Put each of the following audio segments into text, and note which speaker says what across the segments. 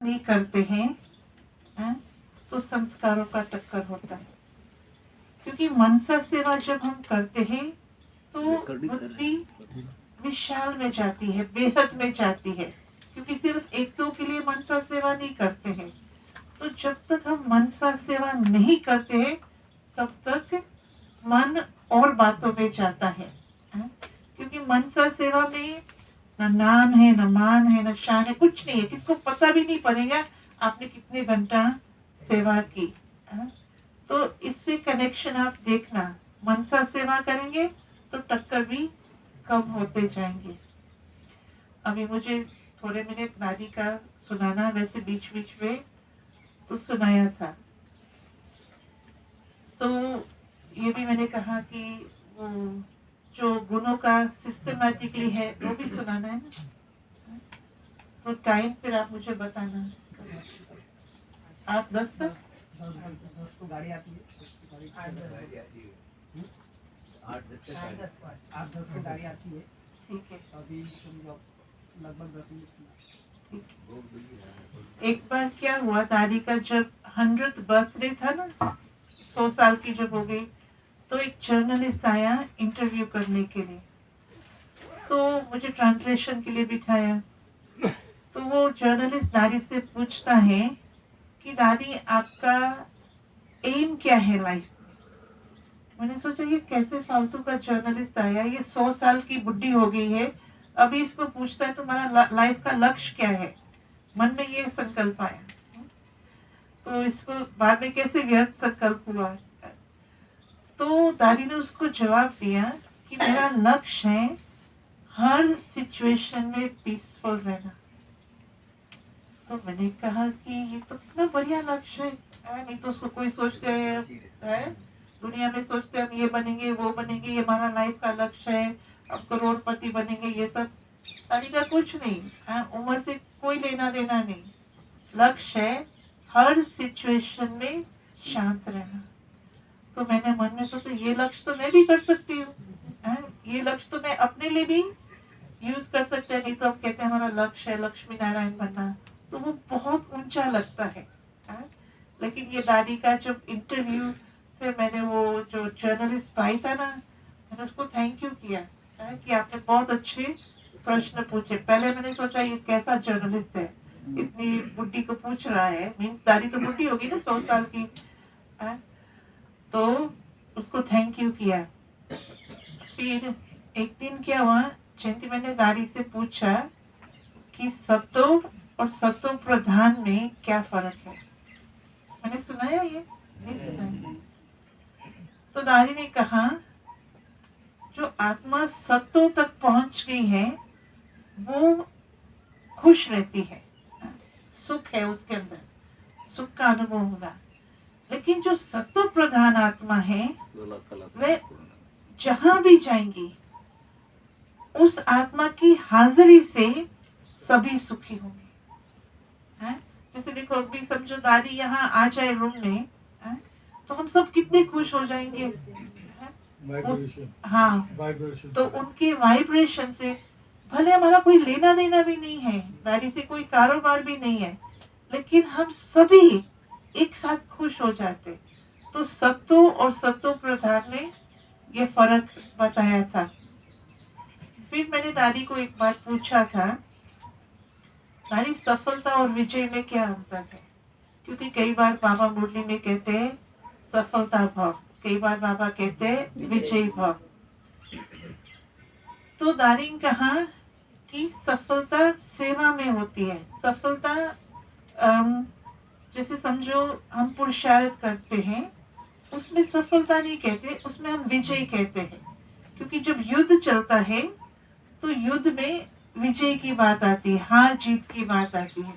Speaker 1: नहीं करते हैं, तो संस्कारों का टक्कर होता है। क्योंकि मनसा सेवा जब हम करते हैं तो बुद्धि विशाल में जाती है, बेहद में जाती है। क्योंकि सिर्फ एक दो के लिए मनसा सेवा नहीं करते हैं। तो जब तक हम मनसा सेवा नहीं करते हैं तब तक मन और बातों में जाता है। क्योंकि मनसा सेवा में न नाम है, न मान है, न शान है, कुछ नहीं है। किसको पता भी नहीं पड़ेगा आपने कितने घंटा सेवा की। तो इससे कनेक्शन आप देखना, मनसा सेवा करेंगे तो टक्कर भी कम होते जाएंगे। अभी मुझे थोड़े मिनट नारी का सुनाना, वैसे बीच बीच में तो सुनाया था। तो ये भी मैंने कहा कि वो जो गुणों का सिस्टमैटिकली है वो भी सुनाना है ना। तो टाइम फिर आप मुझे बताना। आप 10 तक
Speaker 2: 10 को गाड़ी आती है, 8-10 को गाड़ी आती है।
Speaker 1: ठीक है,
Speaker 2: अभी लगभग 10 मिनट।
Speaker 1: एक बार क्या हुआ, दादी का जब 100th बर्थडे था ना, 100 साल की जब हो गई, तो एक जर्नलिस्ट आया इंटरव्यू करने के लिए। तो मुझे ट्रांसलेशन के लिए बिठाया। तो वो जर्नलिस्ट दादी से पूछता है कि दादी आपका एम क्या है लाइफ में। मैंने सोचा ये कैसे फालतू का जर्नलिस्ट आया, ये 100 साल की बुढ़ी हो गई है, अभी इसको पूछता है तुम्हारा लाइफ का लक्ष्य क्या है। मन में ये संकल्प आया, तो इसको बाद में कैसे व्यर्थ संकल्प हुआ। तो दादी ने उसको जवाब दिया कि मेरा लक्ष्य है हर सिचुएशन में पीसफुल रहना। तो मैंने कहा कि ये तो कितना बढ़िया लक्ष्य है। नहीं तो उसको कोई सोचते है दुनिया में, सोचते हम ये बनेंगे वो बनेंगे, ये हमारा लाइफ का लक्ष्य है, अब करोड़पति बनेंगे, ये सब तरीका कुछ नहीं है। उम्र से कोई लेना देना नहीं। लक्ष्य है हर सिचुएशन में शांत रहना। तो मैंने मन में सोचा ये लक्ष्य तो मैं भी कर सकती हूँ, ये लक्ष्य तो मैं अपने लिए भी यूज कर सकते हैं। नहीं तो अब कहते हैं हमारा लक्ष्य है लक्ष्मी नारायण बनना, तो वो बहुत ऊंचा लगता है। लेकिन ये दादी का जब इंटरव्यू, फिर मैंने वो जो जर्नलिस्ट पाई था ना, मैंने उसको थैंक यू किया कि आपने बहुत अच्छे प्रश्न पूछे। पहले मैंने सोचा ये कैसा जर्नलिस्ट है, इतनी बुढ़ी को पूछ रहा है, मीन्स दादी तो बुढ़ी होगी ना 100 साल की। तो उसको थैंक यू किया। फिर एक दिन क्या हुआ, जयंती मैंने दादी से पूछा कि सत्व और सत्व प्रधान में क्या फर्क है। मैंने सुनाया ये नहीं सुनाया। तो दादी ने कहा जो आत्मा सत्व तक पहुंच गई है वो खुश रहती है, सुख है उसके अंदर, सुख का अनुभव होगा। लेकिन जो सत्व प्रधान आत्मा है वह जहां भी जाएंगी उस आत्मा की हाजिरी से सभी सुखी होंगे। जैसे देखो अभी समझो दादी यहाँ आ जाए रूम में, तो हम सब कितने खुश हो जाएंगे। हाँ, तो उनके वाइब्रेशन से, भले हमारा कोई लेना देना भी नहीं है, दादी से कोई कारोबार भी नहीं है, लेकिन हम सभी एक साथ खुश हो जाते। तो सत्व और सत्व प्रधान में ये फर्क बताया था। फिर मैंने दादी को एक बार पूछा था, दादी सफलता और विजय में क्या अंतर है। क्योंकि कई बार बाबा मुरली में कहते हैं सफलता भाव, कई बार बाबा कहते हैं विजय भाव। तो दादी ने कहा कि सफलता सेवा में होती है। सफलता जैसे समझो हम पुरुषार्थ करते हैं, उसमें सफलता नहीं कहते, उसमें हम विजय कहते हैं। क्योंकि जब युद्ध चलता है तो युद्ध में विजय की बात आती है, हार जीत की बात आती है।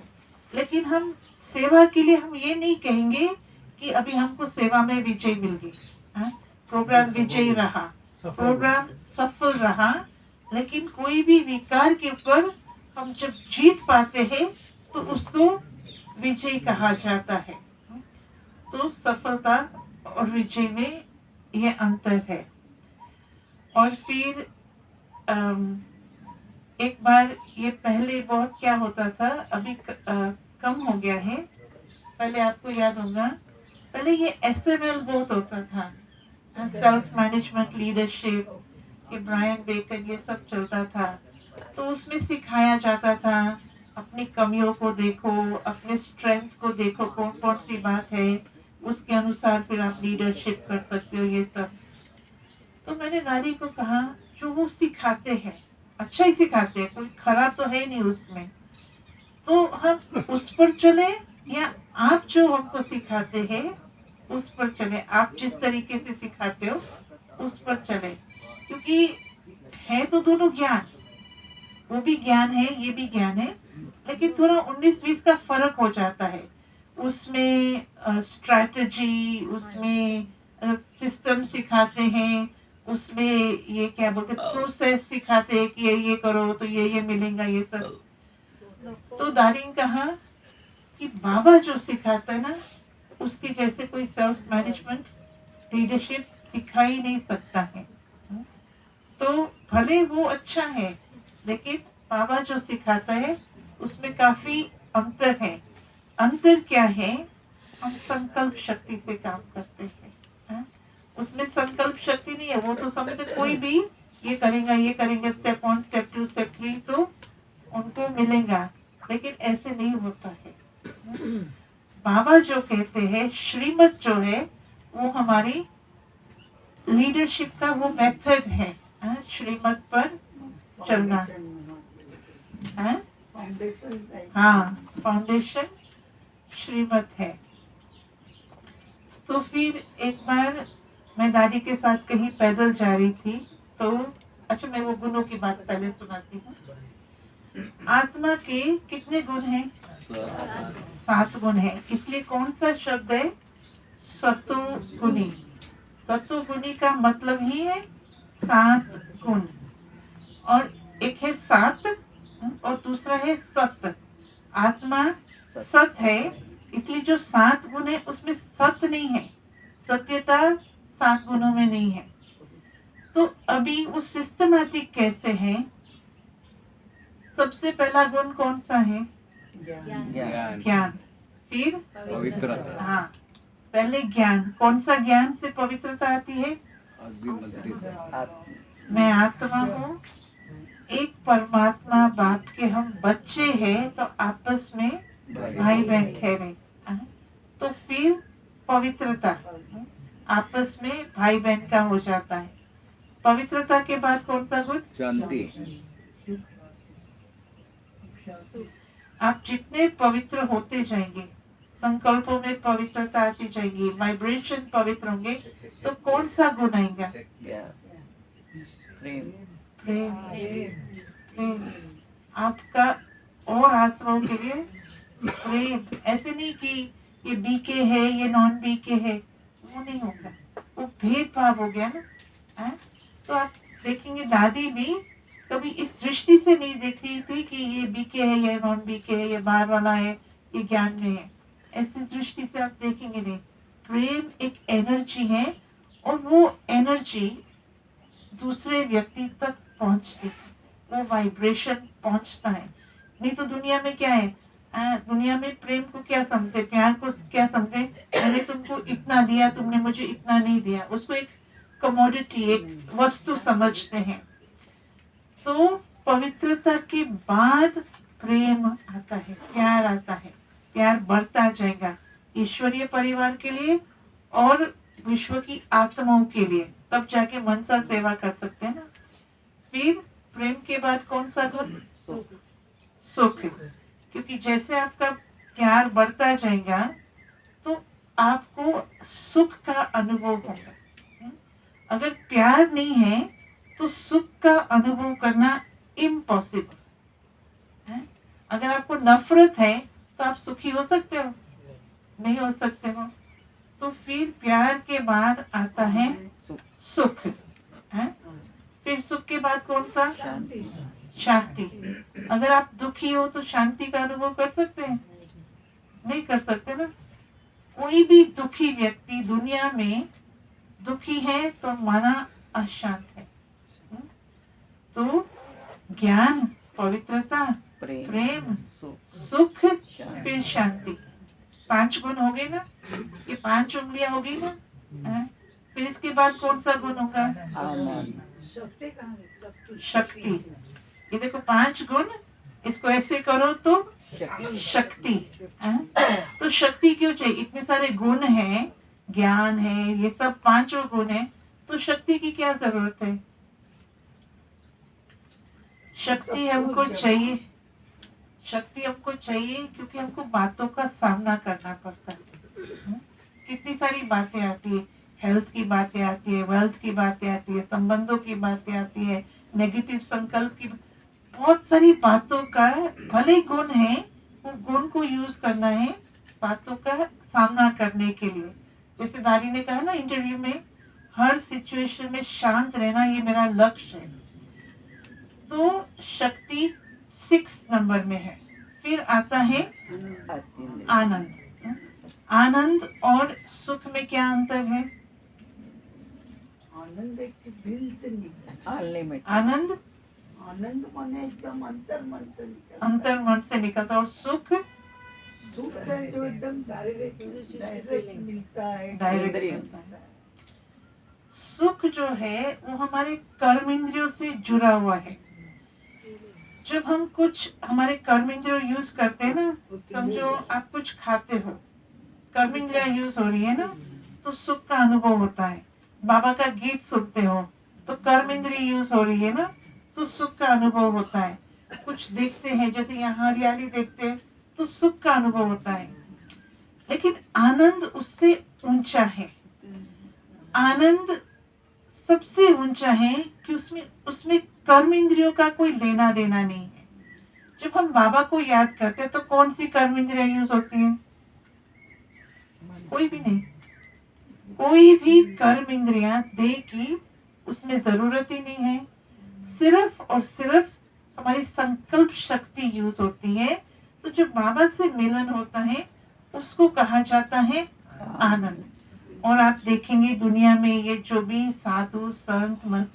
Speaker 1: लेकिन हम सेवा के लिए हम ये नहीं कहेंगे कि अभी हमको सेवा में विजय मिल गई, प्रोग्राम विजय रहा, प्रोग्राम सफल रहा। लेकिन कोई भी विकार के ऊपर हम जब जीत पाते हैं तो उसको विजय कहा जाता है। तो सफलता और विजय में यह अंतर है। और फिर एक बार ये पहले बहुत क्या होता था, अभी कम हो गया है। पहले आपको याद होगा, पहले ये SML बहुत होता था, सेल्फ मैनेजमेंट लीडरशिप, ये ब्रायन बेकर, ये सब चलता था। तो उसमें सिखाया जाता था अपनी कमियों को देखो, अपने स्ट्रेंथ को देखो, कौन कौन सी बात है, उसके अनुसार फिर आप लीडरशिप कर सकते हो, ये सब। तो मैंने नारी को कहा जो वो सिखाते हैं अच्छा ही सिखाते हैं, कोई खराब तो है नहीं उसमें, तो हम उस पर चले या आप जो हमको सिखाते हैं उस पर चले, आप जिस तरीके से सिखाते हो उस पर चले। क्योंकि है तो दोनों ज्ञान, वो भी ज्ञान है ये भी ज्ञान है, लेकिन थोड़ा 19-20 का फर्क हो जाता है। उसमें स्ट्रैटेजी, उसमें सिस्टम सिखाते हैं, उसमें ये क्या बोलते हैं प्रोसेस सिखाते हैं कि ये करो तो ये मिलेगा, ये सब। तो दारिंग कहा कि बाबा जो सिखाता है ना, उसके जैसे कोई सेल्फ मैनेजमेंट लीडरशिप सिखा ही नहीं सकता है। तो भले वो अच्छा है, लेकिन बाबा जो सिखाता है उसमें काफी अंतर है। अंतर क्या है? हम संकल्प शक्ति से काम करते हैं, हाँ? उसमें संकल्प शक्ति नहीं है, वो तो समझे कोई भी ये करेंगे, स्टेप 1 स्टेप 2 स्टेप 3 तो उनको मिलेगा, लेकिन ऐसे नहीं होता है। बाबा जो कहते हैं श्रीमत जो है वो हमारी लीडरशिप का वो मेथड है, हाँ? श्रीमत पर चलना, हाँ? हाँ, फाउंडेशन श्रीमत है। तो फिर एक बार मैं दादी के साथ कहीं पैदल जा रही थी, तो अच्छा मैं वो गुणों की बात पहले सुनाती हूँ। आत्मा के कितने गुण हैं? 7 गुण है। इसलिए कौन सा शब्द है? सतोगुणी। सतोगुणी का मतलब ही है 7 गुण, और एक है 7 और दूसरा है सत। आत्मा सत है, इसलिए जो 7 गुण है उसमें सत नहीं है, सत्यता 7 गुणों में नहीं है। तो अभी वो सिस्टमैटिक कैसे है? सबसे पहला गुण कौन सा है? ज्ञान। फिर
Speaker 3: पवित्रता।
Speaker 1: हाँ, पहले ज्ञान। कौन सा ज्ञान से पवित्रता आती है? मैं आत्मा हूँ, एक परमात्मा बाप के हम बच्चे हैं, तो आपस में भाई बहन ठहरे, तो फिर पवित्रता आपस में भाई बहन का हो जाता है। पवित्रता के बाद कौन सा गुण?
Speaker 3: शांति।
Speaker 1: आप जितने पवित्र होते जाएंगे, संकल्पों में पवित्रता आती जाएगी, वाइब्रेशन पवित्र होंगे, तो कौन सा गुण आएगा? प्रेम। प्रेम आपका और आत्माओं के लिए प्रेम। ऐसे नहीं कि ये बीके है ये नॉन बीके है, वो नहीं होगा, वो भेदभाव हो गया ना, है? तो आप देखेंगे दादी भी कभी इस दृष्टि से नहीं देखती थी कि ये बीके है ये नॉन बीके है, ये बाहर वाला है ये ज्ञान में है, ऐसी दृष्टि से आप देखेंगे नहीं। प्रेम एक एनर्जी है, और वो एनर्जी दूसरे व्यक्ति तक पहुंचती है, वो वाइब्रेशन पहुंचता है। नहीं तो दुनिया में क्या है? दुनिया में प्रेम को क्या समझते, प्यार को क्या समझते? मैंने तुमको इतना दिया, तुमने मुझे इतना नहीं दिया, उसको एक कमोडिटी, एक वस्तु समझते हैं। तो पवित्रता के बाद प्रेम आता है, प्यार आता है, प्यार बढ़ता जाएगा ईश्वरीय परिवार के लिए और विश्व की आत्माओं के लिए, तब जाके मनसा सेवा कर सकते हैं ना। फिर प्रेम के बाद कौन सा गुण? सुख। क्योंकि जैसे आपका प्यार बढ़ता जाएगा तो आपको सुख का अनुभव होगा। अगर प्यार नहीं है तो सुख का अनुभव करना इम्पॉसिबल है। अगर आपको नफरत है तो आप सुखी हो सकते हो? नहीं हो सकते हो। तो फिर प्यार के बाद आता है सुख, है? फिर सुख के बाद कौन सा? शांति। अगर आप दुखी हो तो शांति का अनुभव कर सकते हैं? नहीं कर सकते ना। कोई भी दुखी व्यक्ति दुनिया में दुखी है तो माना अशांत है। तो ज्ञान पवित्रता,
Speaker 3: प्रेम
Speaker 1: प्रेम,
Speaker 3: सुख
Speaker 1: सुख,
Speaker 3: शांति।
Speaker 1: फिर शांति। 5 गुण हो गए ना, ये 5 उंगलियां हो गई ना। हैं? फिर इसके बाद कौन सा गुण होगा?
Speaker 3: आनंद
Speaker 1: शक्ति। ये देखो 5 गुण, इसको ऐसे करो तो
Speaker 3: शक्ति
Speaker 1: शक्ति। हैं? तो शक्ति क्यों चाहिए? इतने सारे गुण हैं, ज्ञान है, ये सब 5 गुण है, तो शक्ति की क्या जरूरत है? शक्ति हमको चाहिए, शक्ति हमको चाहिए क्योंकि हमको बातों का सामना करना पड़ता है। कितनी सारी बातें आती है, हेल्थ की बातें आती है, वेल्थ की बातें आती है, संबंधों की बातें आती है, नेगेटिव संकल्प की, बहुत सारी बातों का भले ही गुण है, वो गुण को यूज करना है बातों का सामना करने के लिए। जैसे दारी ने कहा ना इंटरव्यू में, हर सिचुएशन में शांत रहना ये मेरा लक्ष्य है। तो शक्ति 6 नंबर में है। फिर आता है
Speaker 3: आनंद
Speaker 1: आनंद। आनंद और सुख में क्या अंतर है?
Speaker 4: आनंद एक दिल से निकला।
Speaker 3: अनलिमिटेड
Speaker 1: आनंद
Speaker 4: आनंद माने एकदम अंतर मन से निकलता।
Speaker 1: अंतर मन से निकलता, और सुख
Speaker 4: सुख है जो एकदम डायरेक्ट मिलता है।
Speaker 1: डायरेक्ट
Speaker 3: इंद्रिय।
Speaker 1: मिलता है। सुख जो है वो हमारे कर्म इंद्रियों से जुड़ा हुआ है। जब हम कुछ हमारे कर्म इंद्रियों यूज करते हैं ना, समझो आप कुछ खाते हो, कर्म इंद्रिया यूज हो रही है ना, तो सुख का अनुभव होता है। बाबा का गीत सुनते हो तो कर्म इंद्रिय यूज हो रही है ना, तो सुख का अनुभव होता है। कुछ देखते हैं, जैसे यहाँ हरियाली देखते हैं तो सुख का अनुभव होता है। लेकिन आनंद उससे ऊंचा है। आनंद सबसे ऊंचा है कि उसमें उसमें कर्म इंद्रियों का कोई लेना देना नहीं है। जब हम बाबा को याद करते हैं तो कौन सी कर्म इंद्रियां यूज होती हैं? कोई भी नहीं। कोई भी कर्म इंद्रियां दे की उसमें जरूरत ही नहीं है। सिर्फ और सिर्फ हमारी संकल्प शक्ति यूज होती है। तो जो बाबा से मिलन होता है उसको कहा जाता है आनंद। और आप देखेंगे दुनिया में ये जो भी साधु संत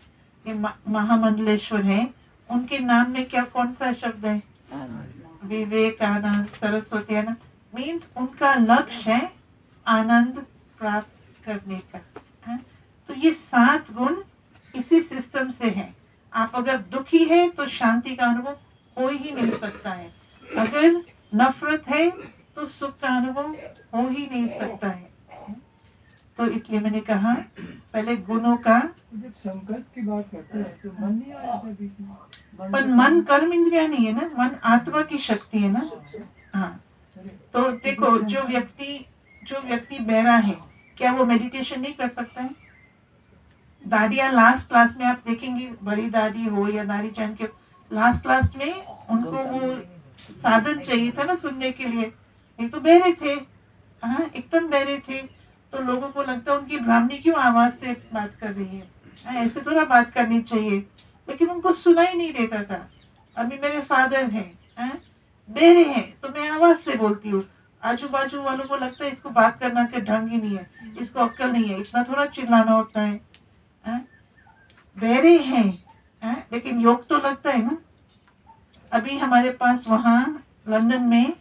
Speaker 1: ये महामंडलेश्वर है, उनके नाम में क्या कौन सा शब्द है?
Speaker 3: आनंद
Speaker 1: विवेकानंद, सरस्वती आनंद। मीन्स उनका लक्ष्य है आनंद प्राप्त करने का। है? तो ये 7 गुण इसी सिस्टम से है। आप अगर दुखी है तो शांति का अनुभव हो ही नहीं सकता है। अगर नफरत है तो सुख का अनुभव हो ही नहीं सकता है। तो इसलिए मैंने कहा पहले गुणों का।
Speaker 2: जब संकल्प की बात करते हैं तो मन नहीं आया था बीच में।
Speaker 1: पर मन कर्म इंद्रिया नहीं है ना, मन आत्मा की शक्ति है ना। हाँ, तो देखो जो व्यक्ति बहरा है, क्या वो मेडिटेशन नहीं कर सकता है? दादियाँ लास्ट क्लास में आप देखेंगे, बड़ी दादी हो या दादी जान के लास्ट क्लास में उनको वो साधन चाहिए था ना सुनने के लिए। नहीं तो बहरे थे, हाँ एकदम बहरे थे। तो लोगों को लगता है उनकी ब्राह्मणी क्यों आवाज से बात कर रही है, ऐसे थोड़ा बात करनी चाहिए। लेकिन उनको सुनाई नहीं देता था। अभी मेरे फादर हैं, बहरे हैं, तो मैं आवाज से बोलती हूँ। आजू बाजू वालों को लगता है इसको बात करना के ढंग ही नहीं है, इसको अक्कल नहीं है, इतना थोड़ा चिल्लाना होता है। बहरे हैं, लेकिन योग तो लगता है ना। अभी हमारे पास वहाँ लंदन में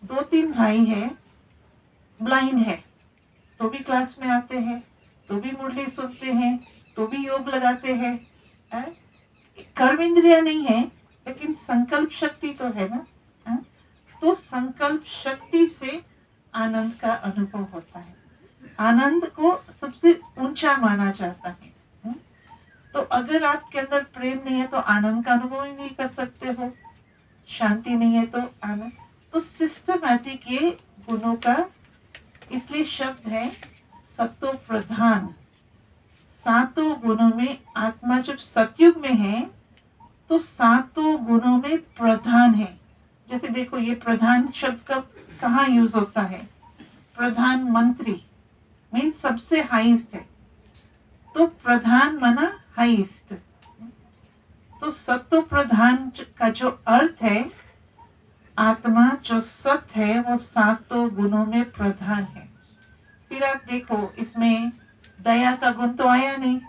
Speaker 1: 2-3 भाई हैं, ब्लाइंड है, तो भी क्लास में आते हैं, तो भी मुरली सुनते हैं, तो भी योग लगाते हैं। कर्म इंद्रिया नहीं है लेकिन संकल्प शक्ति तो है ना। तो संकल्प शक्ति से आनंद का अनुभव होता है। आनंद को सबसे ऊंचा माना जाता है। तो अगर आपके अंदर प्रेम नहीं है तो आनंद का अनुभव ही नहीं कर सकते हो। शांति नहीं है तो आनंद। तो सिस्टमैटिक ये गुणों का इसलिए शब्द है सत्व प्रधान। 7 गुणों में आत्मा जब सतयुग में है तो 7 गुणों में प्रधान है। जैसे देखो ये प्रधान शब्द का कहाँ यूज होता है? प्रधानमंत्री मीन सबसे हाईएस्ट है, तो प्रधान माना हाईएस्ट। तो सत्व प्रधान का जो अर्थ है, आत्मा जो सत्य है वो 7 गुणों में प्रधान है। फिर आप देखो इसमें दया का गुण तो आया नहीं।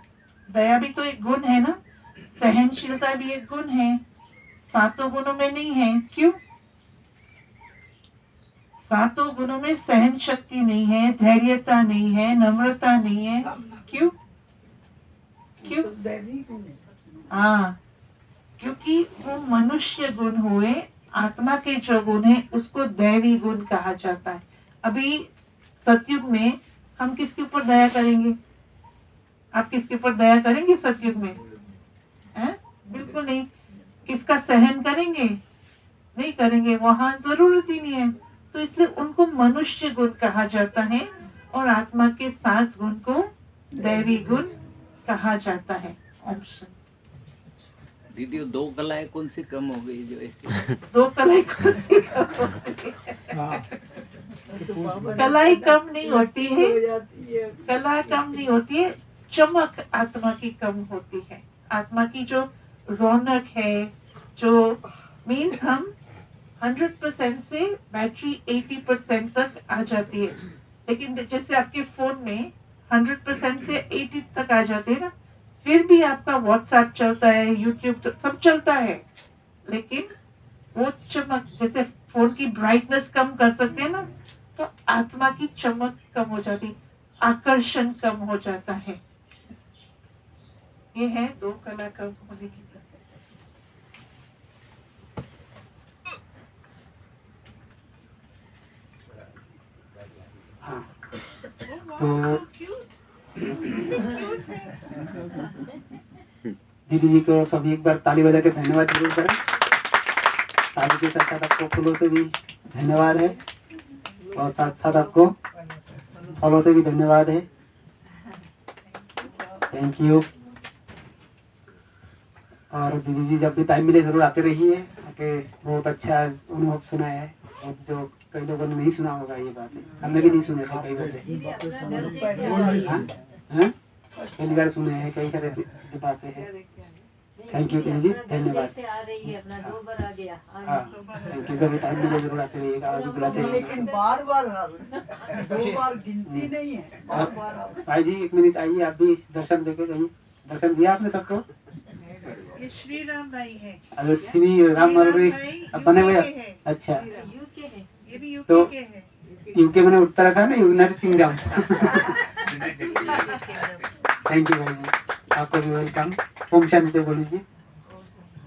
Speaker 1: दया भी तो एक गुण है ना, सहनशीलता भी एक गुण है, सातों गुणों में नहीं है। क्यों? सातों गुणों में सहन शक्ति नहीं है, धैर्यता नहीं है, नम्रता नहीं है। क्यों? क्यों?
Speaker 4: तो दैवी गुण है।
Speaker 1: हाँ, क्योंकि वो मनुष्य गुण हुए, आत्मा के जो गुण है उसको दैवी गुण कहा जाता है। अभी सतयुग में हम किसके ऊपर दया करेंगे? आप किसके ऊपर दया करेंगे सतयुग में? हैं? बिल्कुल नहीं। किसका सहन करेंगे? नहीं करेंगे, वहां जरूरत ही नहीं है। तो इसलिए उनको मनुष्य गुण कहा जाता है और आत्मा के 7 गुण को दैवी गुण कहा जाता है। ओम शांति।
Speaker 5: दीदी वो 2 कलाएं कौन सी कम हो गई जो है?
Speaker 1: 2 कलाई कौन सी कम होती है?
Speaker 2: हाँ
Speaker 4: तो बाबा ने
Speaker 1: कलाई कम नहीं होती है,
Speaker 4: हो जाती है।
Speaker 1: कला कम नहीं होती है, चमक आत्मा की कम होती है। आत्मा की जो रौनक है, जो मीन्स हम 100% से बैटरी 80% तक आ जाती है। लेकिन जैसे आपके फोन में 100% से 80 तक आ जाते हैं ना, फिर भी आपका व्हाट्सएप चलता है, यूट्यूब सब चलता है, लेकिन वो चमक, जैसे फोन की ब्राइटनेस कम कर सकते हैं ना, तो आत्मा की चमक कम हो जाती, आकर्षण कम हो जाता है। ये है 2 कला कम होने की बात।
Speaker 6: हाँ
Speaker 1: तो
Speaker 6: दीदी जी को सभी एक बार ताली बजा के धन्यवाद जरूर करें। ताली के साथ साथ आपको फूलों से भी धन्यवाद है और साथ साथ आपको फलों से भी धन्यवाद है। Thank you. और दीदी जी जब भी टाइम मिले जरूर आते रहिए, आके बहुत अच्छा अनुभव सुनाया है और जो कई लोगों ने नहीं सुना होगा ये बातें, हमने भी नहीं सुने थे कई बातें। हाँ? हाँ? पहली बार सुने हैं कई सारे जो बातें हैं। थैंक यू दीदी जी, धन्यवाद।
Speaker 7: जैसे आ रही है अपना 2 बार आ गया।
Speaker 6: हाँ थैंक यू। जब भी टाइम मिले जरूर आते रहिएगा और भी बुलाते
Speaker 4: लेकिन
Speaker 6: रहिएगा।
Speaker 4: बार बार 2 बार गिनती नहीं है, बार बार
Speaker 6: भाई जी 1 मिनट आइए, आप भी दर्शन देके गइए। दर्शन दिया आपने सबको?
Speaker 1: ये श्री राम भाई है।
Speaker 6: अरे श्री राम मनोरी अब बने हुए
Speaker 1: यूके के है।
Speaker 6: अच्छा,
Speaker 7: यूके है।
Speaker 1: ये भी यूके
Speaker 6: तो-
Speaker 1: के है।
Speaker 6: यूके मैंने Uttarakhand United kingdom. Thank you भाई जी, आपको भी वेलकम। ओम शांति बोल लीजिए।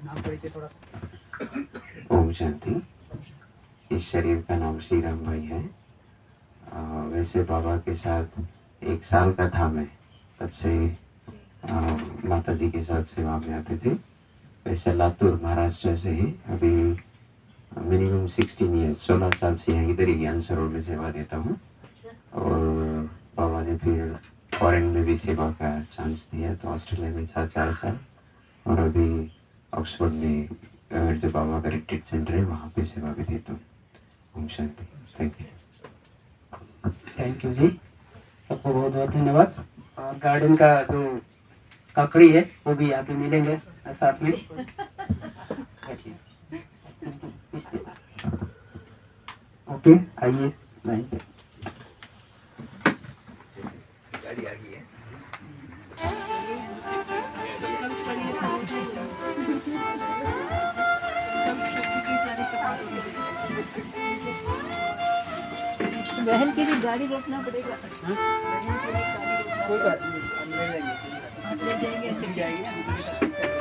Speaker 6: नाम परिचय थोड़ा सा।
Speaker 8: ओम शांति। इस शरीर का नाम श्री राम भाई है। वैसे बाबा के साथ 1 साल का था मैं, तब से माता जी के साथ सेवा में आते थे। वैसे लातूर महाराष्ट्र से ही अभी मिनिमम 16 ईयर्स 16 साल से यहाँ इधर ही ज्ञान सरोवर में सेवा देता हूँ। और बाबा ने फिर फॉरेन में भी सेवा का चांस दिया, तो ऑस्ट्रेलिया में था 4 साल और अभी ऑक्सफोर्ड में जो बाबा का रिट्रीट सेंटर है वहाँ पे सेवा भी देता हूँ। ओम शांति। Thank you.
Speaker 6: थैंक यू जी, सबको बहुत बहुत धन्यवाद। और गार्डन का जो ककड़ी है वो भी आप ही मिलेंगे साथ में। बैठिए। ओके आइए नहीं
Speaker 5: गाड़ी आ गई है।
Speaker 7: बहन की भी गाड़ी रोकना पड़ेगा।
Speaker 6: कोई बात नहीं, हम ले लेंगे।
Speaker 7: ले जाएंगे, अच्छा जाएंगे।